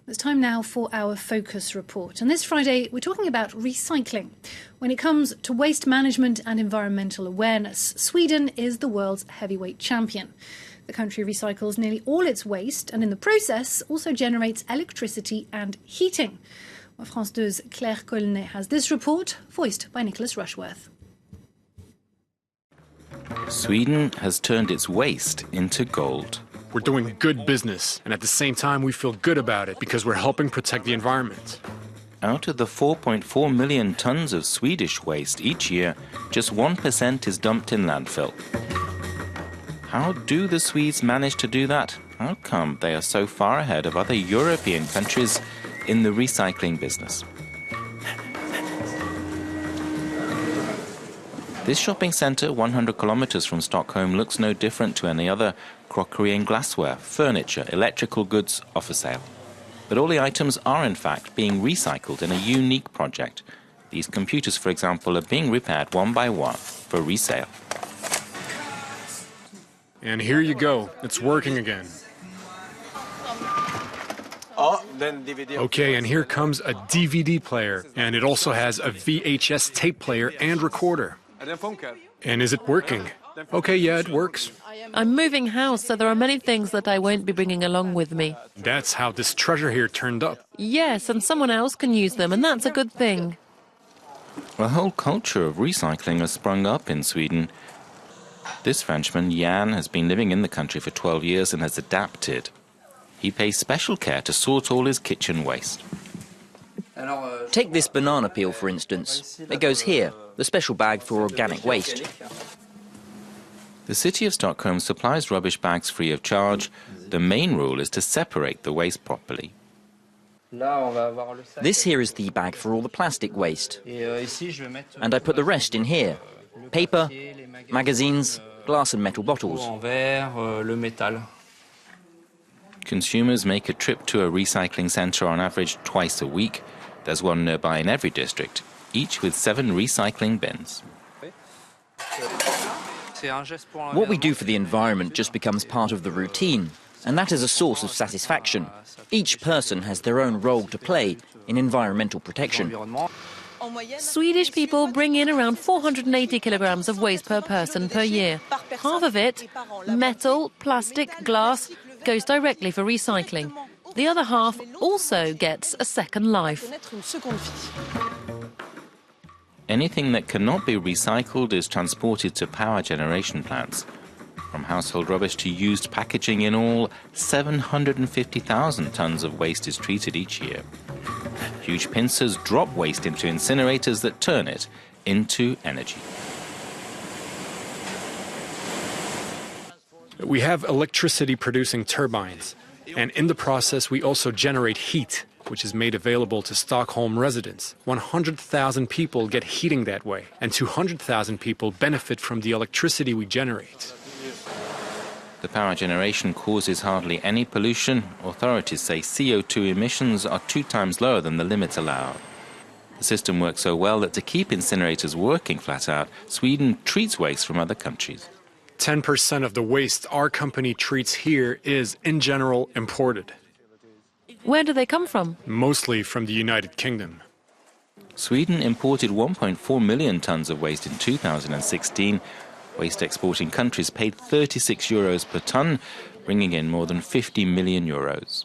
It's time now for our Focus Report. And this Friday, we're talking about recycling. When it comes to waste management and environmental awareness, Sweden is the world's heavyweight champion. The country recycles nearly all its waste and in the process also generates electricity and heating. Well, France 2's Claire Collinet has this report, voiced by Nicholas Rushworth. Sweden has turned its waste into gold. We're doing good business, and at the same time we feel good about it because we're helping protect the environment. Out of the 4.4 million tons of Swedish waste each year, just 1% is dumped in landfill. How do the Swedes manage to do that? How come they are so far ahead of other European countries in the recycling business? This shopping centre, 100 kilometres from Stockholm, looks no different to any other crockery and glassware, furniture, electrical goods off for sale. But all the items are in fact being recycled in a unique project. These computers, for example, are being repaired one by one for resale. And here you go, it's working again. Okay, and here comes a DVD player, and it also has a VHS tape player and recorder. And is it working? Okay, yeah, it works. I'm moving house, so there are many things that I won't be bringing along with me. That's how this treasure here turned up. Yes, and someone else can use them, and that's a good thing. A whole culture of recycling has sprung up in Sweden. This Frenchman, Jan, has been living in the country for 12 years and has adapted. He pays special care to sort all his kitchen waste. Take this banana peel, for instance. It goes here, the special bag for organic waste. The city of Stockholm supplies rubbish bags free of charge. The main rule is to separate the waste properly. This here is the bag for all the plastic waste. And I put the rest in here. Paper, magazines, glass and metal bottles. Consumers make a trip to a recycling centre on average twice a week. There's one nearby in every district, each with 7 recycling bins. What we do for the environment just becomes part of the routine, and that is a source of satisfaction. Each person has their own role to play in environmental protection. Swedish people bring in around 480 kilograms of waste per person per year. Half of it, metal, plastic, glass, goes directly for recycling. The other half also gets a second life. Anything that cannot be recycled is transported to power generation plants. From household rubbish to used packaging, in all, 750,000 tons of waste is treated each year. Huge pincers drop waste into incinerators that turn it into energy. We have electricity producing turbines, and in the process we also generate heat, which is made available to Stockholm residents. 100,000 people get heating that way, and 200,000 people benefit from the electricity we generate. The power generation causes hardly any pollution. Authorities say CO2 emissions are 2 times lower than the limits allowed. The system works so well that to keep incinerators working flat out, Sweden treats waste from other countries. 10% of the waste our company treats here is, in general, imported. Where do they come from? Mostly from the United Kingdom. Sweden imported 1.4 million tons of waste in 2016. Waste exporting countries paid €36 per ton, bringing in more than 50 million euros.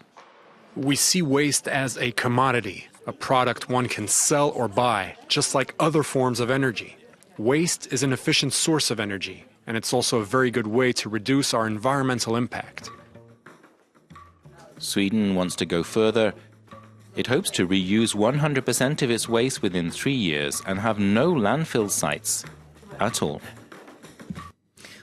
We see waste as a commodity, a product one can sell or buy, just like other forms of energy. Waste is an efficient source of energy, and it's also a very good way to reduce our environmental impact. Sweden wants to go further. It hopes to reuse 100% of its waste within 3 years and have no landfill sites at all.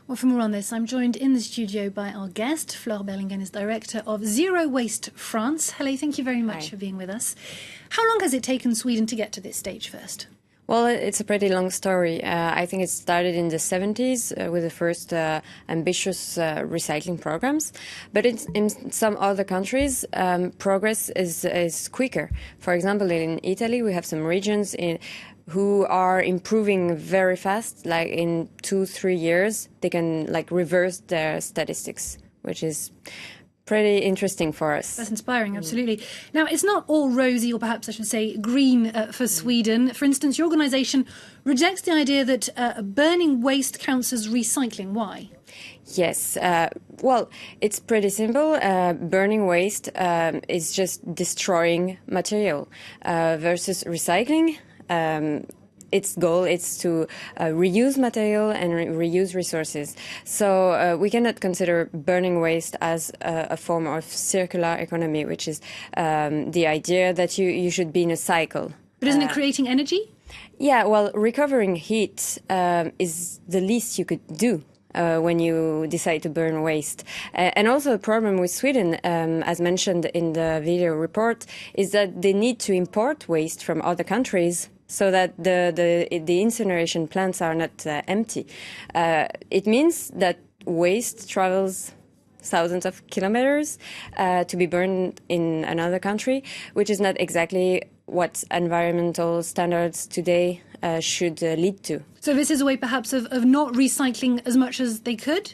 Well, for more on this, I'm joined in the studio by our guest. Fleur Berlingen is director of Zero Waste France. Hello, thank you very much for being with us. How long has it taken Sweden to get to this stage first? Well, it's a pretty long story. I think it started in the 70s with the first ambitious recycling programs. But in some other countries, progress is quicker. For example, in Italy, we have some regions who are improving very fast. Like in 2-3 years, they can reverse their statistics, which is pretty interesting for us. That's inspiring, absolutely. Now, it's not all rosy, or perhaps I should say green, for Sweden. For instance, your organisation rejects the idea that burning waste counts as recycling. Why? Yes, well, it's pretty simple. Burning waste is just destroying material versus recycling. Its goal is to reuse material and reuse resources. So we cannot consider burning waste as a form of circular economy, which is the idea that you should be in a cycle. But isn't it creating energy? Yeah, well, recovering heat is the least you could do. When you decide to burn waste. And also a problem with Sweden, as mentioned in the video report, is that they need to import waste from other countries so that the incineration plants are not empty. It means that waste travels thousands of kilometers to be burned in another country, which is not exactly what environmental standards today should lead to. So this is a way perhaps of not recycling as much as they could?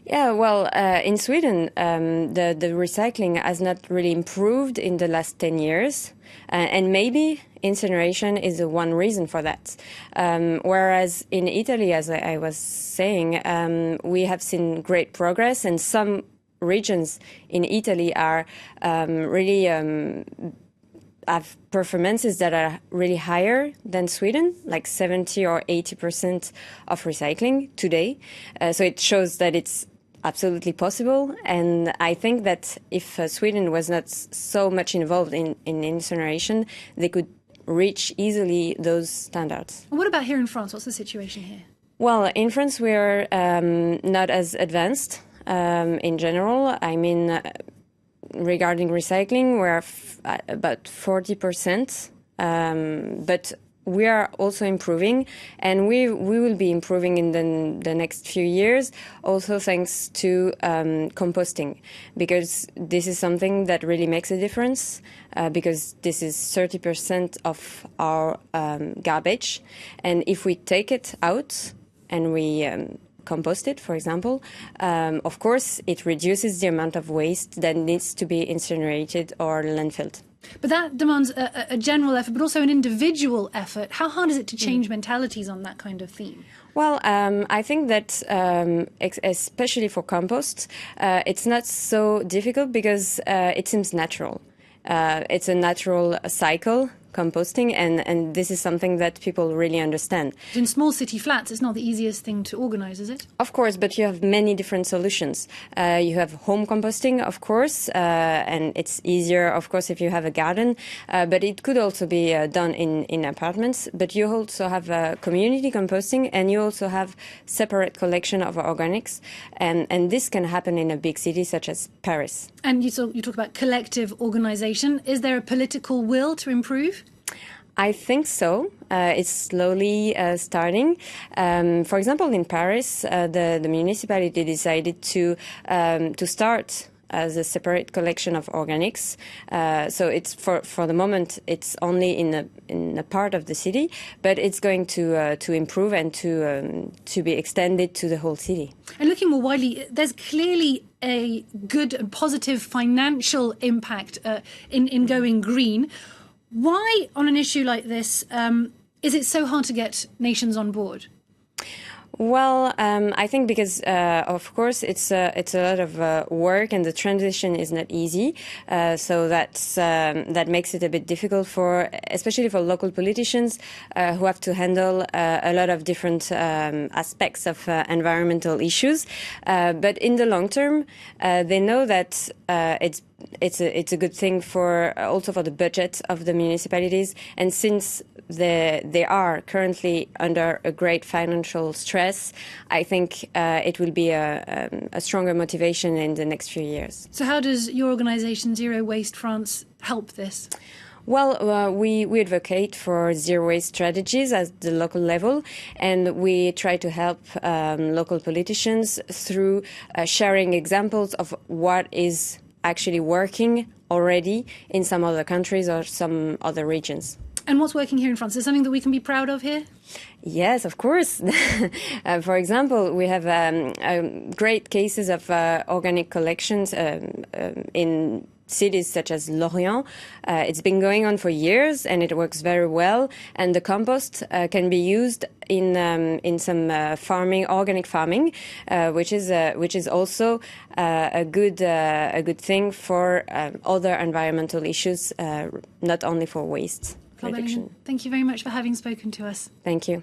Yeah, well, in Sweden, the recycling has not really improved in the last 10 years. And maybe incineration is one reason for that. Whereas in Italy, as I was saying, we have seen great progress, and some regions in Italy are really have performances that are really higher than Sweden, like 70 or 80% of recycling today. So it shows that it's absolutely possible. And I think that if Sweden was not so much involved in incineration, they could reach easily those standards. And what about here in France? What's the situation here? Well, in France, we're not as advanced in general. I mean, regarding recycling, we're about 40%, but we are also improving, and we will be improving in the next few years, also thanks to composting, because this is something that really makes a difference, because this is 30% of our garbage, and if we take it out and we compost it, for example, of course, it reduces the amount of waste that needs to be incinerated or landfilled. But that demands a general effort, but also an individual effort. How hard is it to change mentalities on that kind of theme? Well, I think that especially for compost, it's not so difficult because it seems natural. It's a natural cycle, composting, and this is something that people really understand. In small city flats, it's not the easiest thing to organise, is it? Of course, but you have many different solutions. You have home composting, of course, and it's easier, of course, if you have a garden, but it could also be done in apartments. But you also have community composting, and you also have separate collection of organics, and this can happen in a big city such as Paris. And you talk about collective organisation. Is there a political will to improve? I think so. It's slowly starting. For example, in Paris, the municipality decided to start as a separate collection of organics. So it's for the moment it's only in a part of the city, but it's going to improve and to be extended to the whole city. And looking more widely, there's clearly a good and positive financial impact in going green. Why, on an issue like this, is it so hard to get nations on board? Well, I think because, of course, it's a lot of work, and the transition is not easy. So that makes it a bit difficult especially for local politicians who have to handle a lot of different aspects of environmental issues. But in the long term, they know that it's a good thing also for the budget of the municipalities, and since they are currently under a great financial stress, I think it will be a stronger motivation in the next few years. So how does your organisation, Zero Waste France, help this? Well, we advocate for zero waste strategies at the local level, and we try to help local politicians through sharing examples of what is actually working already in some other countries or some other regions. And what's working here in France? Is there something that we can be proud of here? Yes, of course. For example, we have great cases of organic collections in cities such as Lorient. It's been going on for years and it works very well. And the compost can be used in some organic farming, which is also a good thing for other environmental issues, not only for waste reduction. Thank you very much for having spoken to us. Thank you.